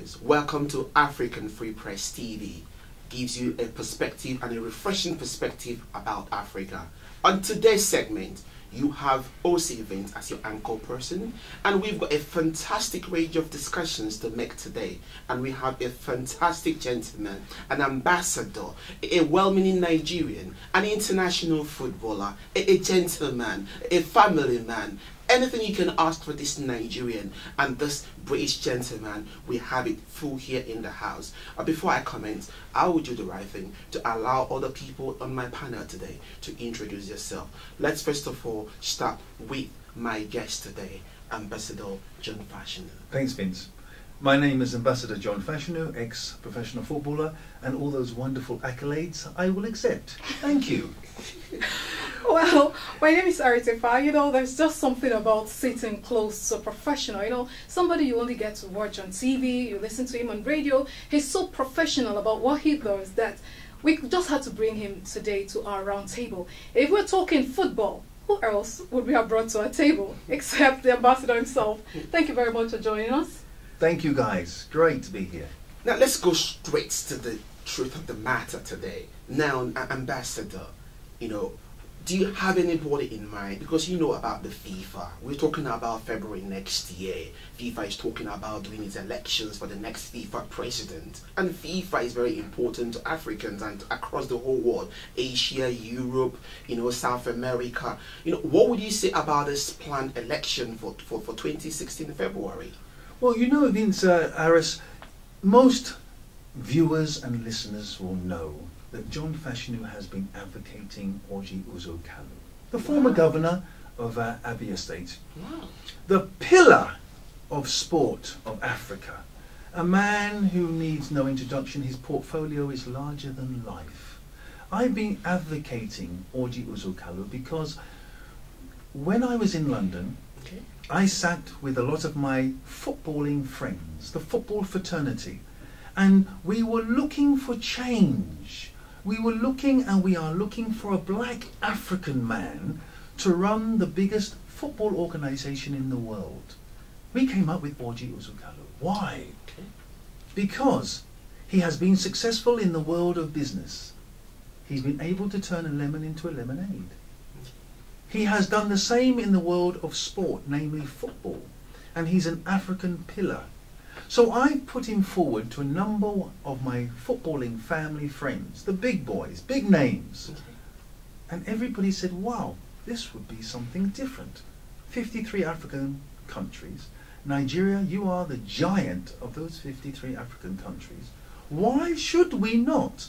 viewers, welcome to African Free Press TV. Gives you a perspective and a refreshing perspective about Africa. On today's segment, you have OC Events as your anchor person, and we've got a fantastic range of discussions to make today. And we have a fantastic gentleman, an ambassador, a well-meaning Nigerian, an international footballer, a gentleman, a family man. Anything you can ask for this Nigerian and this British gentleman, we have it full here in the house. Before I comment, I will do the right thing to allow other people on my panel today to introduce yourself. Let's first of all start with my guest today, Ambassador John Fashanu. Thanks, Vince. My name is Ambassador John Fashanu, ex-professional footballer, and all those wonderful accolades I will accept. Thank you. Well, my name is Aritefa. You know, there's just something about sitting close to a professional. You know, somebody you only get to watch on TV, you listen to him on radio. He's so professional about what he does that we just had to bring him today to our round table. If we're talking football, who else would we have brought to our table except the ambassador himself? Thank you very much for joining us. Thank you, guys. Great to be here. Now let's go straight to the truth of the matter today. Now, Ambassador, you know, do you have anybody in mind? Because you know about the FIFA. We're talking about February next year. FIFA is talking about doing its elections for the next FIFA president. And FIFA is very important to Africans and across the whole world. Asia, Europe, you know, South America. You know, what would you say about this planned election for 2016 February? Well, you know, Vince, Aris, most viewers and listeners will know that John Fashanu has been advocating Orji Uzor Kalu, the former governor of Abia State, the pillar of sport of Africa, a man who needs no introduction. His portfolio is larger than life. I've been advocating Orji Uzor Kalu because when I was in London, I sat with a lot of my footballing friends, the football fraternity, and we were looking for change. We were looking, and we are looking, for a black African man to run the biggest football organisation in the world. We came up with Orji Uzor Kalu. Why? Because he has been successful in the world of business. He's been able to turn a lemon into a lemonade. He has done the same in the world of sport, namely football, and he's an African pillar. So I put him forward to a number of my footballing family friends, the big boys, big names. And everybody said, wow, this would be something different. 53 African countries. Nigeria, you are the giant of those 53 African countries. Why should we not?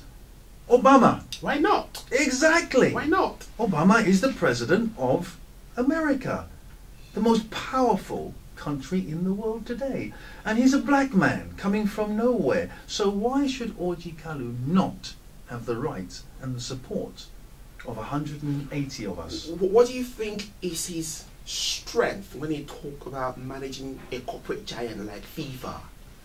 Obama. Why not? Exactly. Why not? Obama is the president of America, the most powerful country in the world today, and he's a black man coming from nowhere. So why should Orji Kalu not have the right and the support of 180 of us? What do you think is his strength when he talk about managing a corporate giant like FIFA?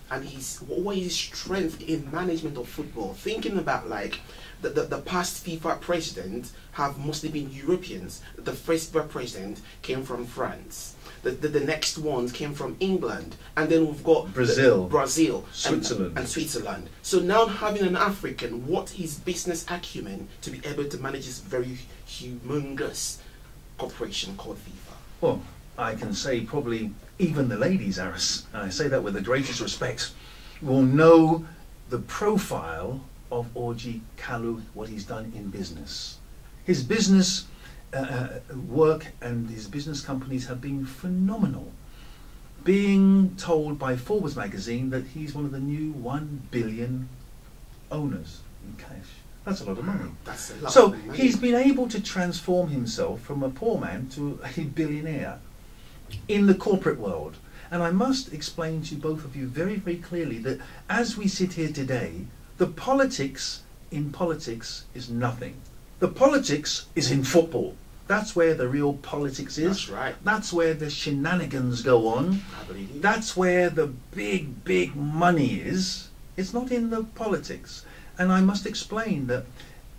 And what is his strength in management of football? Thinking about like the past FIFA presidents have mostly been Europeans. The first FIFA president came from France. The next ones came from England, and then we've got Brazil, Switzerland, and Switzerland. So now having an African, what his business acumen to be able to manage this very humongous corporation called FIFA? Well, I can say probably even the ladies, Aris, and I say that with the greatest respect, will know the profile of Orji Kalu, what he's done in business. His business work and his business companies have been phenomenal. Being told by Forbes magazine that he's one of the new 1 billion owners in cash. That's a lot of money. That's a lot so of money. He's been able to transform himself from a poor man to a billionaire in the corporate world. And I must explain to both of you very, very clearly that as we sit here today, the politics in politics is nothing. The politics is in football. That's where the real politics is. That's right. That's where the shenanigans go on. I believe you. That's where the big, big money is. It's not in the politics. And I must explain that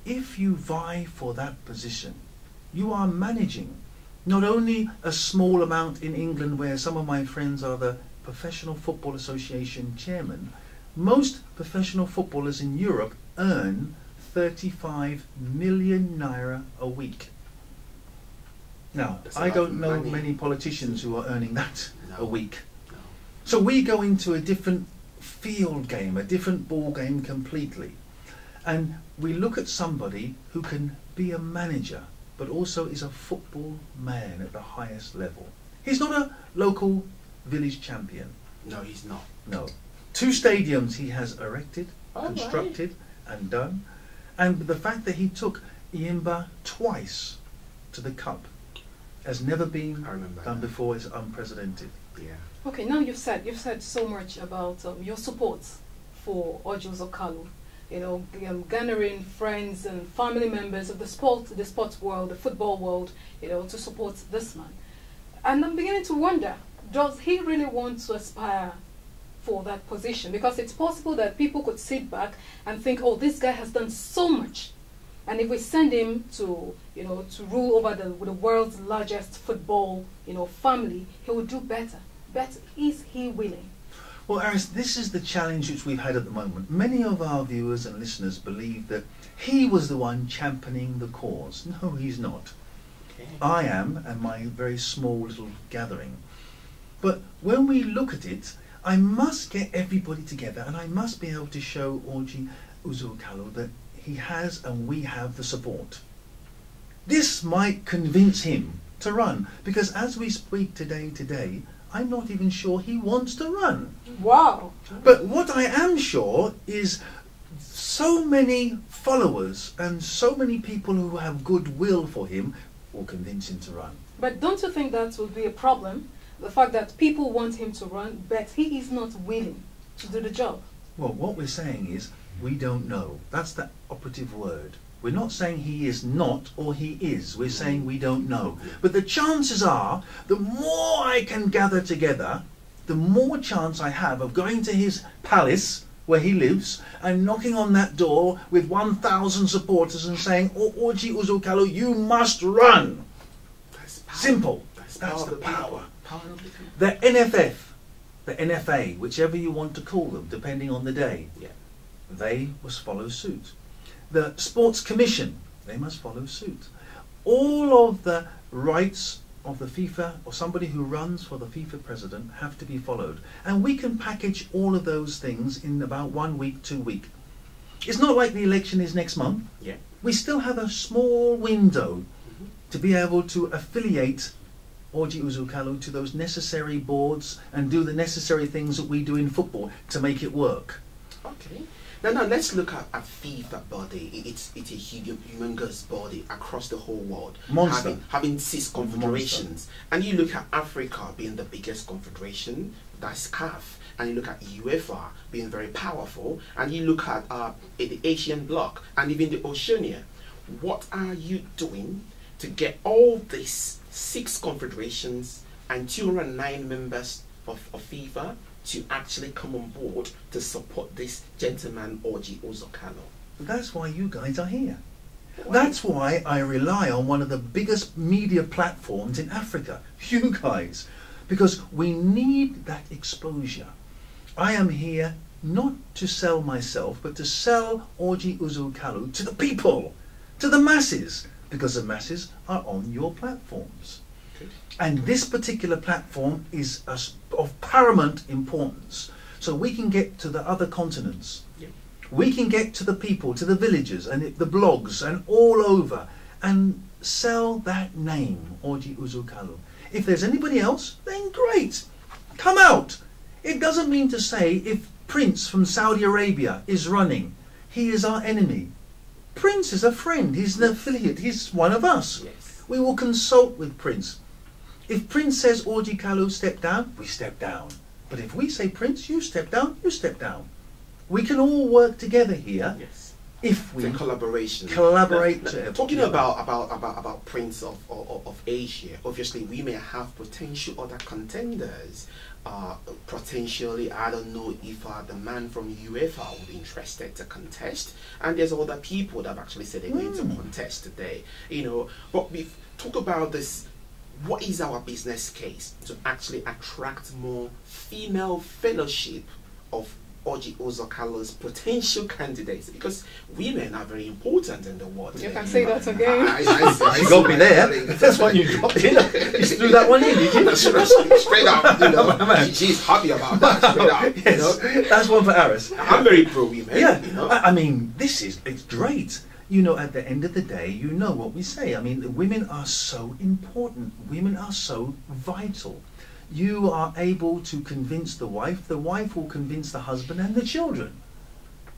if you vie for that position, you are managing not only a small amount in England where some of my friends are the Professional Football Association chairman, most professional footballers in Europe earn 35 million naira a week. Now, I don't know many politicians who are earning that a week. No. So we go into a different field game, a different ball game completely. And we look at somebody who can be a manager, but also is a football man at the highest level. He's not a local village champion. No, he's not. No. 2 stadiums he has erected, All constructed and done. And the fact that he took Yimba twice to the cup has never been done before. Is unprecedented. Yeah. Okay, now you've said so much about your support for Orji Kalu. You know, gathering friends and family members of the sports world, the football world, you know, to support this man. And I'm beginning to wonder, does he really want to aspire for that position? Because it's possible that people could sit back and think, oh, this guy has done so much, and if we send him to, you know, to rule over the world's largest football, you know, family, he will do better. But is he willing? Well, Aris, this is the challenge which we've had at the moment. Many of our viewers and listeners believe that he was the one championing the cause. No, he's not. Okay. I am, and my very small little gathering. But when we look at it, I must get everybody together, and I must be able to show Orji Kalu that he has and we have the support. This might convince him to run, because as we speak today, I'm not even sure he wants to run. Wow. But what I am sure is so many followers and so many people who have goodwill for him will convince him to run. But don't you think that will be a problem? The fact that people want him to run, but he is not willing to do the job. Well, what we're saying is, we don't know. That's the operative word. We're not saying he is not or he is. We're saying we don't know. But the chances are, the more I can gather together, the more chance I have of going to his palace where he lives and knocking on that door with 1,000 supporters and saying, oh, Orji Kalu, you must run. That's power. Simple. That's the power. The NFF, the NFA, whichever you want to call them, depending on the day, they must follow suit. The Sports Commission, they must follow suit. All of the rights of the FIFA, or somebody who runs for the FIFA president, have to be followed. And we can package all of those things in about 1 week, 2 weeks. It's not like the election is next month. Yeah. We still have a small window to be able to affiliate Orji Kalu to those necessary boards and do the necessary things that we do in football to make it work. Okay. Now let's look at a FIFA body. It's a humongous body across the whole world. Monster. Having 6 confederations. And you look at Africa being the biggest confederation, that's CAF. And you look at UEFA being very powerful. And you look at the Asian bloc and even the Oceania. What are you doing to get all these 6 confederations and 209 members of FIFA to actually come on board to support this gentleman Orji Kalu? That's why you guys are here. That's why I rely on one of the biggest media platforms in Africa, you guys, because we need that exposure. I am here not to sell myself, but to sell Orji Kalu to the people, to the masses, because the masses are on your platforms. And this particular platform is of paramount importance. So we can get to the other continents. Yeah. We can get to the people, to the villages and the blogs and all over and sell that name, Orji Kalu. If there's anybody else, then great. Come out. It doesn't mean to say if Prince from Saudi Arabia is running, he is our enemy. Prince is a friend. He's an affiliate. He's one of us. Yes. We will consult with Prince. If Prince says Orji Kalu step down, we step down. But if we say Prince, you step down, you step down. We can all work together here. Yes. If we collaboration. Collaborate. Talking about Prince of Asia, obviously we may have potential other contenders. Potentially, I don't know if the man from UEFA would be interested to contest, and there's other people that have actually said they're going to contest today. You know, but we talk about this what is our business case to actually attract more female fellowship of Orji Uzokalo's potential candidates? Because women are very important in the world. You can say that again. You got me there. That's one you dropped in. You just threw that one in, did you? Straight up, you know. She's happy about that. Straight up, yes, you know? that's one for Aris. I'm very pro women. Yeah, you know? I mean, it's great. You know, at the end of the day, you know what we say. I mean, women are so important. Women are so vital. You are able to convince the wife will convince the husband and the children.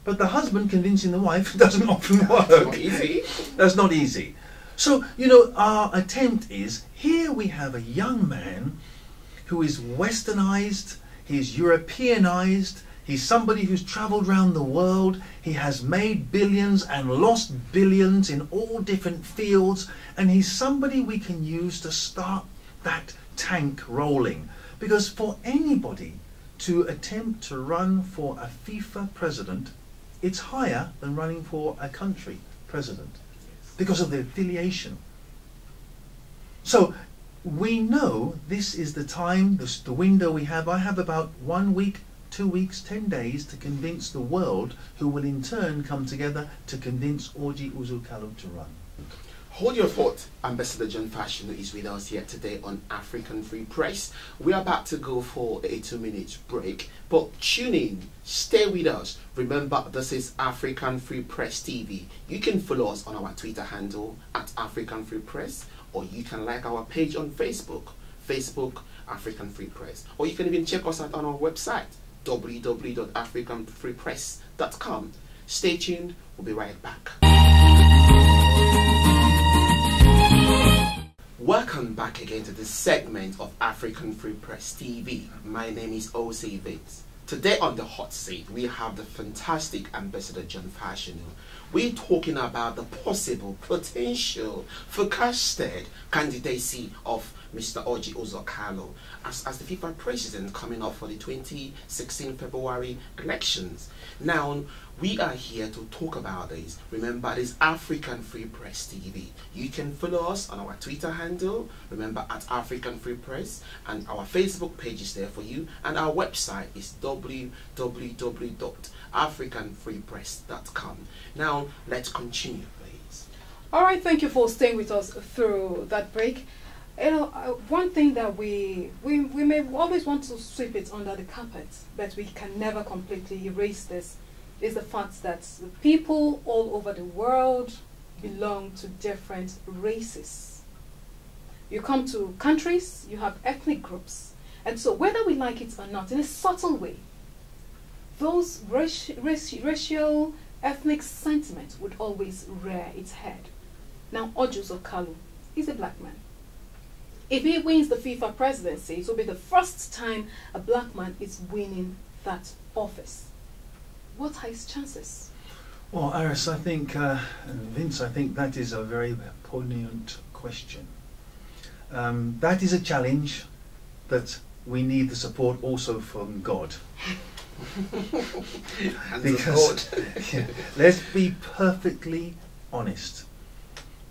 But the husband convincing the wife doesn't often work. That's not easy. That's not easy. So, you know, our attempt is, here we have a young man who is westernized, he's Europeanized, he's somebody who's traveled around the world, he has made billions and lost billions in all different fields, and he's somebody we can use to start that tank rolling. Because for anybody to attempt to run for a FIFA president, it's higher than running for a country president because of the affiliation. So we know this is the time, the window we have. I have about 1 week, 2 weeks, 10 days to convince the world, who will in turn come together to convince Orji Uzokalo to run. Hold your thought. Ambassador John Fashanu is with us here today on African Free Press. We're about to go for a 2-minute break, but tune in, stay with us. Remember, this is African Free Press TV. You can follow us on our Twitter handle at African Free Press, or you can like our page on Facebook, African Free Press, or you can even check us out on our website, www.africanfreepress.com. Stay tuned, we'll be right back. Welcome back again to this segment of African Free Press TV. My name is O.C. Vince. Today on the hot seat, we have the fantastic Ambassador John Fashanu. We're talking about the possible, potential, forecasted candidacy of Mr. Orji Uzokalo as the FIFA president coming up for the 2016 February elections. Now, we are here to talk about this. Remember, this African Free Press TV. You can follow us on our Twitter handle, remember, at African Free Press, and our Facebook page is there for you, and our website is www.africanfreepress.com. Now, let's continue, please. All right, thank you for staying with us through that break. You know, one thing that we may always want to sweep it under the carpet, but we can never completely erase this, is the fact that the people all over the world belong to different races. You come to countries, you have ethnic groups, and so whether we like it or not, in a subtle way, those racial, ethnic sentiment would always rear its head. Now, Orji Uzokalo is a black man. If he wins the FIFA presidency, it will be the first time a black man is winning that office. What are his chances? Well, Aris, I think, Vince, I think that is a very poignant question. That is a challenge that we need the support also from God. Because, yeah, let's be perfectly honest.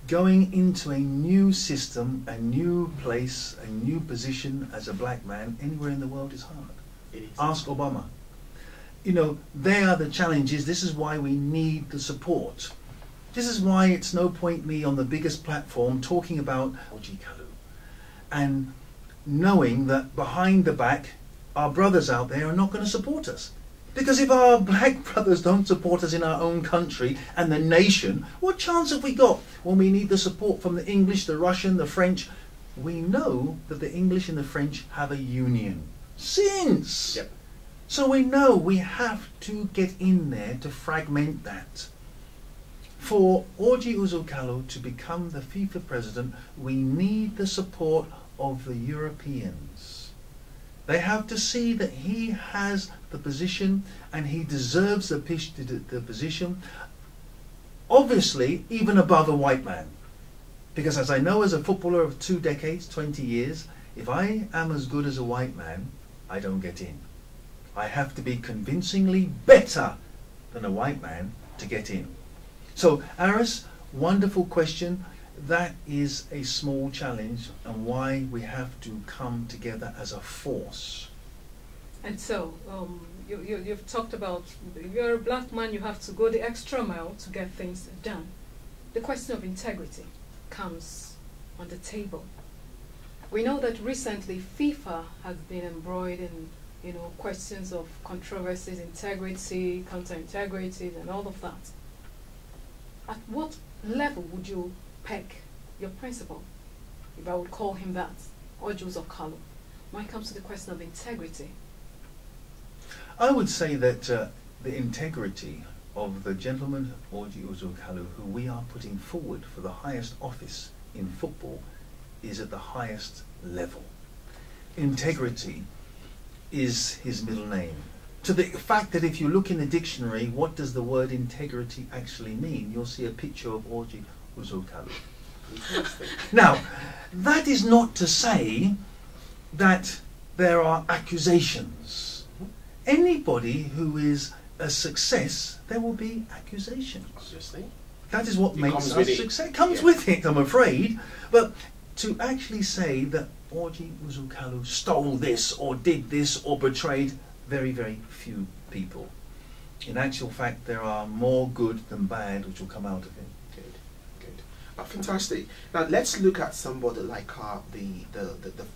Going into a new system, a new place, a new position as a black man anywhere in the world is hard. It is. Ask Obama. You know, they are the challenges. This is why we need the support. This is why it's no point me on the biggest platform talking about Orji Kalu and knowing that behind the back our brothers out there are not going to support us. Because if our black brothers don't support us in our own country and the nation, what chance have we got when we need the support from the English, the Russian, the French? We know that the English and the French have a union since. Yep. So we know we have to get in there to fragment that. For Orji Uzokalo to become the FIFA president, we need the support of the Europeans. They have to see that he has the position and he deserves the position, obviously even above a white man. Because as I know as a footballer of 2 decades, 20 years, if I am as good as a white man, I don't get in. I have to be convincingly better than a white man to get in. So, Aris, wonderful question. that is a small challenge, and why we have to come together as a force. And so, you've talked about, if you're a black man, you have to go the extra mile to get things done. The question of integrity comes on the table. We know that recently FIFA has been embroiled in, questions of controversies, integrity, counter-integrity, and all of that. At what level would you peg your principal, if I would call him that, or Joseph Kalu, when it comes to the question of integrity? I would say that the integrity of the gentleman Orji Uzor Kalu, who we are putting forward for the highest office in football, is at the highest level. Integrity is his middle name. To the fact that if you look in the dictionary, what does the word integrity actually mean? You'll see a picture of Orji Uzor Kalu. Now, that is not to say that there are accusations. Anybody who is a success, there will be accusations. Obviously. That is what makes us success. It comes Yeah. with it, I'm afraid. But to actually say that Orji Uzor Kalu stole this or did this or betrayed, very, very few people. In actual fact, there are more good than bad which will come out of it. Good, good. Fantastic. Now let's look at somebody like the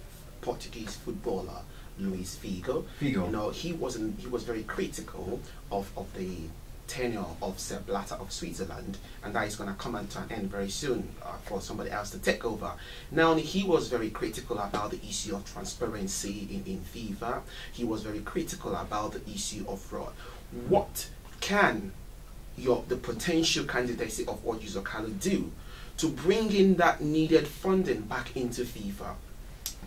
Portuguese footballer Luis Figo. Figo. He was very critical of the tenure of Sepp Blatter of Switzerland, and that is going to come to an end very soon for somebody else to take over. Now, he was very critical about the issue of transparency in FIFA. He was very critical about the issue of fraud. What can the potential candidacy of Orji Uzor Kalu do to bring in that needed funding back into FIFA,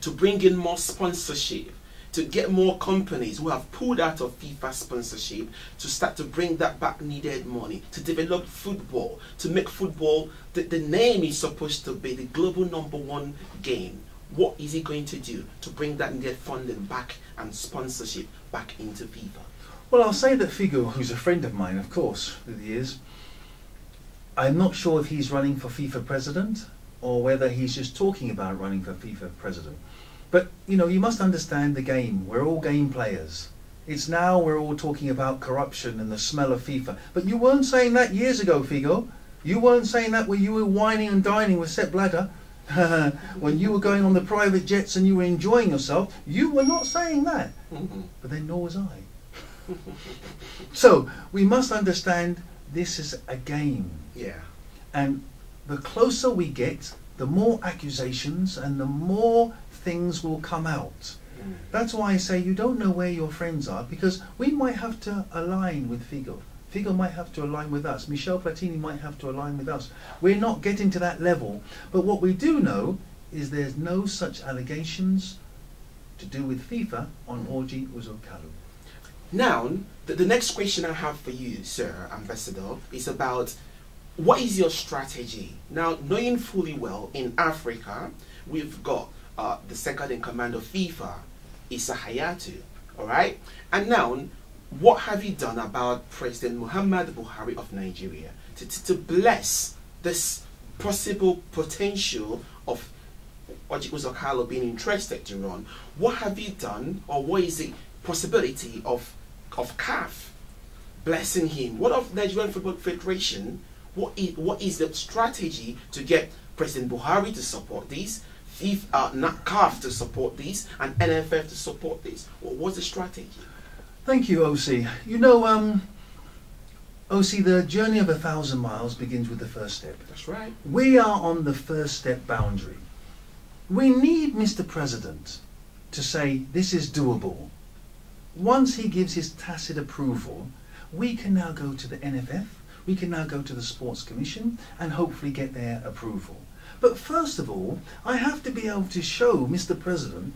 to bring in more sponsorship, to get more companies who have pulled out of FIFA sponsorship to start to bring that back needed money, to develop football, to make football, the name is supposed to be the global #1 game. What is he going to do to bring that needed funding back and sponsorship back into FIFA? Well, I'll say that Figo, who's a friend of mine, of course, that he is, I'm not sure if he's running for FIFA president or whether he's just talking about running for FIFA president. But, you must understand the game. We're all game players. It's now we're all talking about corruption and the smell of FIFA. But you weren't saying that years ago, Figo. You weren't saying that when you were whining and dining with Sepp Blatter. When you were going on the private jets and you were enjoying yourself, you were not saying that. But then nor was I. So, we must understand this is a game. Yeah. And the closer we get, the more accusations and the more things will come out. That's why I say you don't know where your friends are, because we might have to align with Figo. Figo might have to align with us. Michel Platini might have to align with us. We're not getting to that level. But what we do know is there's no such allegations to do with FIFA on Orji Uzor Kalu. Now, the next question I have for you, Sir Ambassador, is about what is your strategy? Now, knowing fully well in Africa, we've got the second in command of FIFA, Issa Hayatou, all right? And now, what have you done about President Muhammadu Buhari of Nigeria to bless this possible potential of Orji Uzor Kalu being interested to run? What have you done, or what is the possibility of CAF blessing him? What of Nigerian Football Federation? What is the strategy to get President Buhari to support this, CAF to support this, and NFF to support this? What's the strategy? Thank you, OC. OC, the journey of 1,000 miles begins with the first step. That's right. We are on the first step boundary. We need Mr. President to say this is doable. Once he gives his tacit approval, we can now go to the NFF, we can now go to the Sports Commission and hopefully get their approval. But first of all, I have to be able to show Mr. President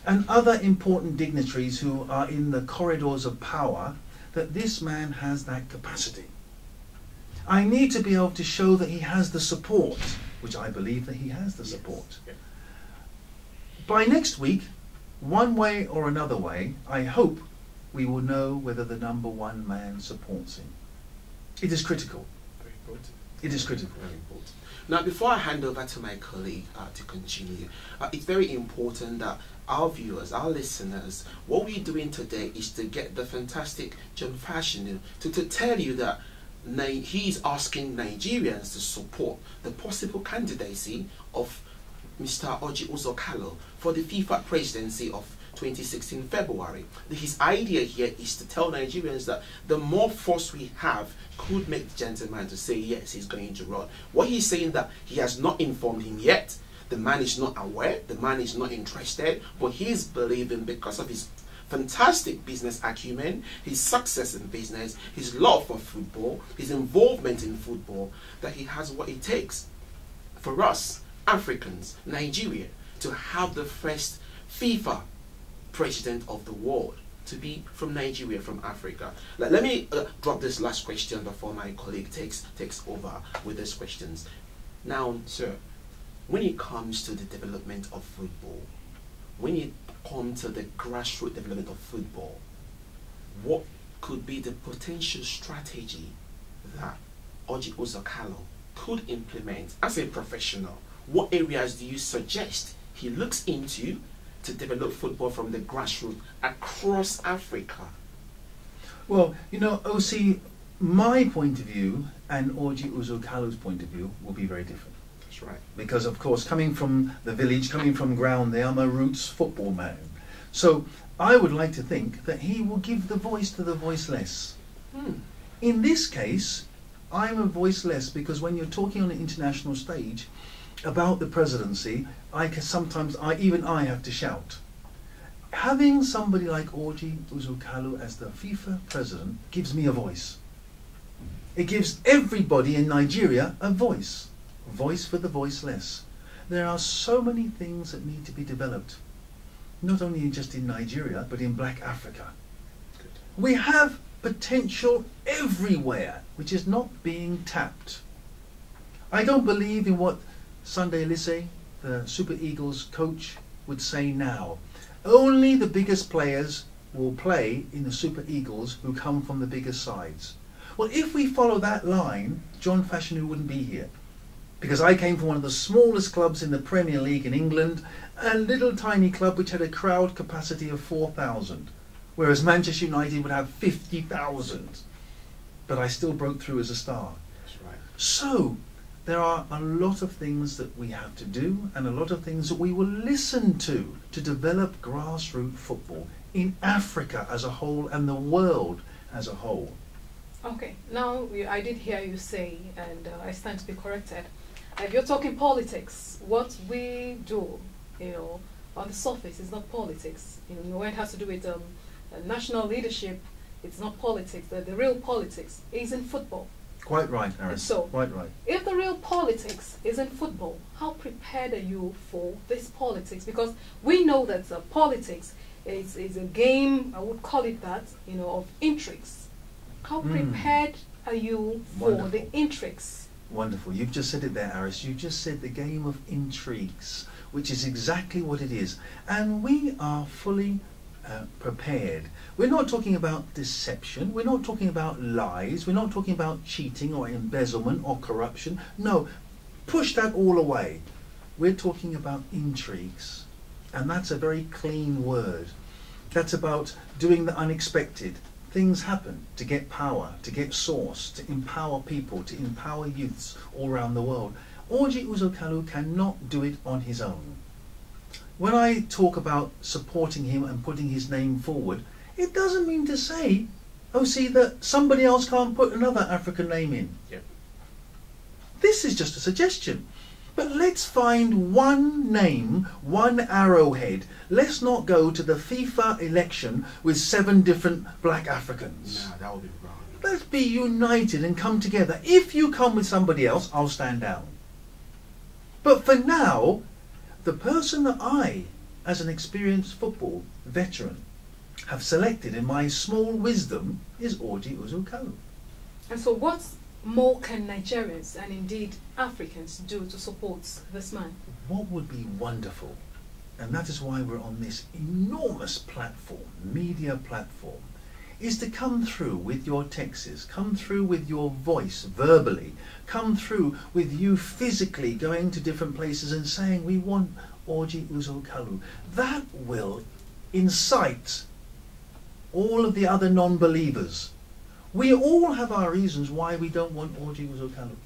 and other important dignitaries who are in the corridors of power that this man has that capacity. I need to be able to show that he has the support, which I believe that he has the support. Yes. By next week, one way or another way, I hope we will know whether the #1 man supports him. It is critical. Very important. It is critical. Very important. Now, before I hand over to my colleague to continue, it's very important that our viewers, our listeners, what we're doing today is to get the fantastic John Fashanu to tell you that he is asking Nigerians to support the possible candidacy of Mr. Orji Uzor Kalu for the FIFA presidency of 2016 February. His idea here is to tell Nigerians that the more force we have could make the gentleman to say yes, he's going to run. What he's saying that he has not informed him yet. The man is not aware, the man is not interested, but he's believing because of his fantastic business acumen, his success in business, his love for football, his involvement in football, that he has what it takes for us, Africans, Nigeria, to have the first FIFA president of the world to be from Nigeria, from Africa. Let me drop this last question before my colleague takes over with these questions. Now, sir, when it comes to the development of football, when it comes to the grassroots development of football, what could be the potential strategy that Orji Uzor Kalu could implement as a professional? What areas do you suggest he looks into to develop football from the grassroots across Africa? Well, you know, OC, my point of view and Orji Uzor Kalu's point of view will be very different. That's right. Because, of course, coming from the village, coming from ground there, I'm a roots football man. So I would like to think that he will give the voice to the voiceless. In this case, I'm a voiceless because when you're talking on an international stage about the presidency, sometimes I have to shout. Having somebody like Orji Uzor Kalu as the FIFA president gives me a voice. It gives everybody in Nigeria a voice. Voice for the voiceless. There are so many things that need to be developed, not only just in Nigeria, but in Black Africa. Good. We have potential everywhere, which is not being tapped. I don't believe in what Sunday Lisse, the Super Eagles coach, would say now. Only the biggest players will play in the Super Eagles who come from the biggest sides. Well, if we follow that line, John Fashanu wouldn't be here. Because I came from one of the smallest clubs in the Premier League in England, a little tiny club which had a crowd capacity of 4,000, whereas Manchester United would have 50,000. But I still broke through as a star. That's right. So, there are a lot of things that we have to do and a lot of things that we will listen to develop grassroots football in Africa as a whole and the world as a whole. Okay, now I did hear you say, and I stand to be corrected, if you're talking politics, what we do, on the surface is not politics. When it has to do with national leadership, it's not politics. The real politics is in football. Quite right, Aaron. So, quite right. If the real politics is in football, how prepared are you for this politics? Because we know that politics is a game, I would call it that, of intrigues. How prepared are you for the intrigues? Wonderful. You've just said it there, Aris. You just said the game of intrigues, which is exactly what it is. And we are fully prepared. We're not talking about deception. We're not talking about lies. We're not talking about cheating or embezzlement or corruption. No, push that all away. We're talking about intrigues. And that's a very clean word. That's about doing the unexpected. Things happen to get power, to get source, to empower people, to empower youths all around the world. Orji Uzor Kalu cannot do it on his own. When I talk about supporting him and putting his name forward, it doesn't mean to say, that somebody else can't put another African name in. Yep. This is just a suggestion. But let's find one name, one arrowhead. Let's not go to the FIFA election with 7 different black Africans. No, that would be wrong. Let's be united and come together. If you come with somebody else, I'll stand down. But for now, the person that I, as an experienced football veteran, have selected in my small wisdom is Orji Uzor Kalu. And so what more can Nigerians and indeed Africans do to support this man? What would be wonderful, and that is why we're on this enormous platform, media platform, is to come through with your texts, come through with your voice verbally, come through with you physically going to different places and saying, we want Orji Uzo Kalu. That will incite all of the other non-believers. We all have our reasons why we don't want Orji Uzo Kalu.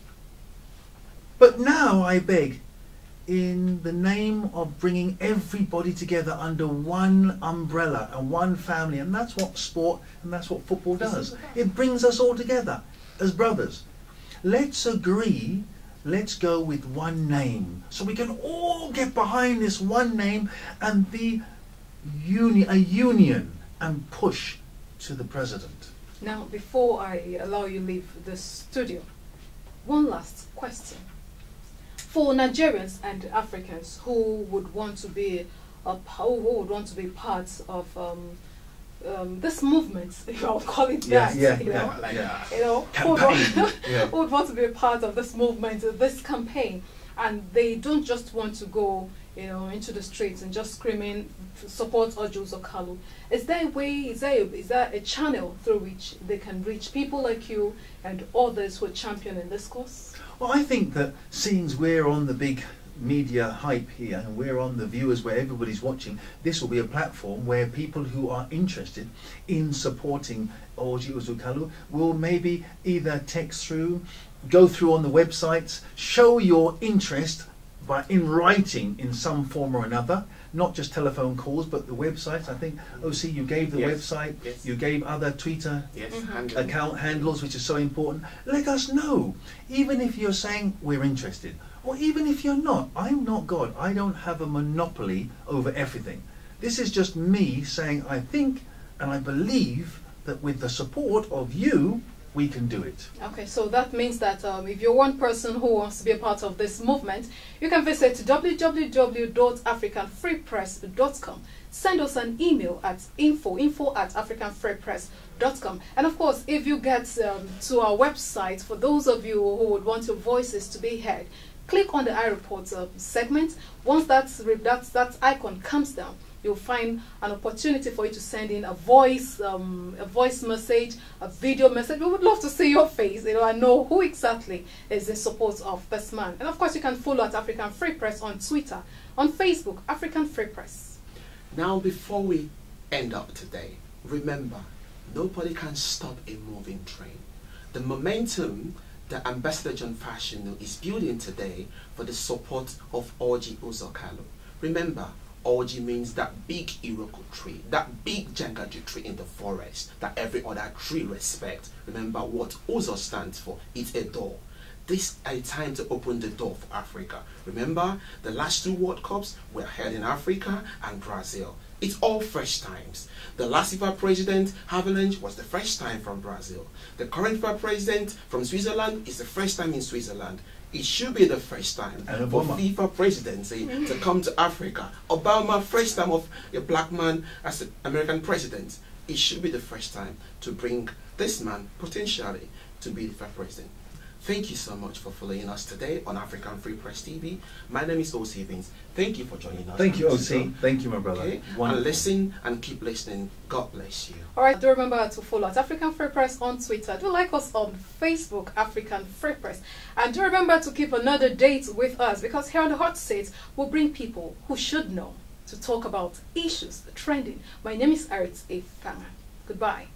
But now I beg, in the name of bringing everybody together under one umbrella and one family, and that's what sport and that's what football does. It brings us all together as brothers. Let's agree, let's go with one name, so we can all get behind this one name and be a union and push to the president. Now, before I allow you leave the studio, one last question. For Nigerians and Africans who would want to be part of this movement, I'll call it that, who would want to be a part of this movement, this campaign, and they don't just want to go, into the streets and just screaming support Orji Uzo Kalu. Is there a way? Is there a channel through which they can reach people like you and others who are championing this cause? Well, I think that since we're on the big media hype here and we're on the viewers where everybody's watching, this will be a platform where people who are interested in supporting Orji Uzo Kalu will maybe either text through, go through on the websites, show your interest in writing in some form or another, not just telephone calls, but the websites. I think, OC, you gave the website, you gave other Twitter account handles, which is so important. Let us know, even if you're saying we're interested, or even if you're not. I'm not God. I don't have a monopoly over everything. This is just me saying I think and I believe that with the support of you, we can do it. Okay, so that means that if you're one person who wants to be a part of this movement, you can visit www.africanfreepress.com. Send us an email at info@africanfreepress.com. And of course, if you get to our website, for those of you who would want your voices to be heard, click on the iReport segment. Once that icon comes down, you'll find an opportunity for you to send in a voice message, a video message. We would love to see your face, and know who exactly is in support of this man. And of course, you can follow at African Free Press on Twitter, on Facebook, African Free Press. Now, before we end up today, remember, nobody can stop a moving train. The momentum that Ambassador John Fashanu is building today for the support of Orji Uzo Kalu. Remember, Orji means that big Iroko tree, that big Jangaju tree in the forest that every other tree respects. Remember what Uzo stands for. It's a door. This is a time to open the door for Africa. Remember, the last 2 World Cups were held in Africa and Brazil. It's all fresh times. The last FIFA president, Havelange, was the first time from Brazil. The current FIFA president from Switzerland is the first time in Switzerland. It should be the first time for FIFA presidency to come to Africa. Obama, first time of a black man as the American president. It should be the first time to bring this man, potentially, to be the FIFA president. Thank you so much for following us today on African Free Press TV. My name is O.C. Vince. Thank you for joining us. Thank you, O.C. Thank you, my brother. Okay? And listen and keep listening. God bless you. Alright, do remember to follow at African Free Press on Twitter. Do like us on Facebook, African Free Press. And do remember to keep another date with us, because here on the Hot Seat, we'll bring people who should know to talk about issues trending. My name is Arit Afama. Goodbye.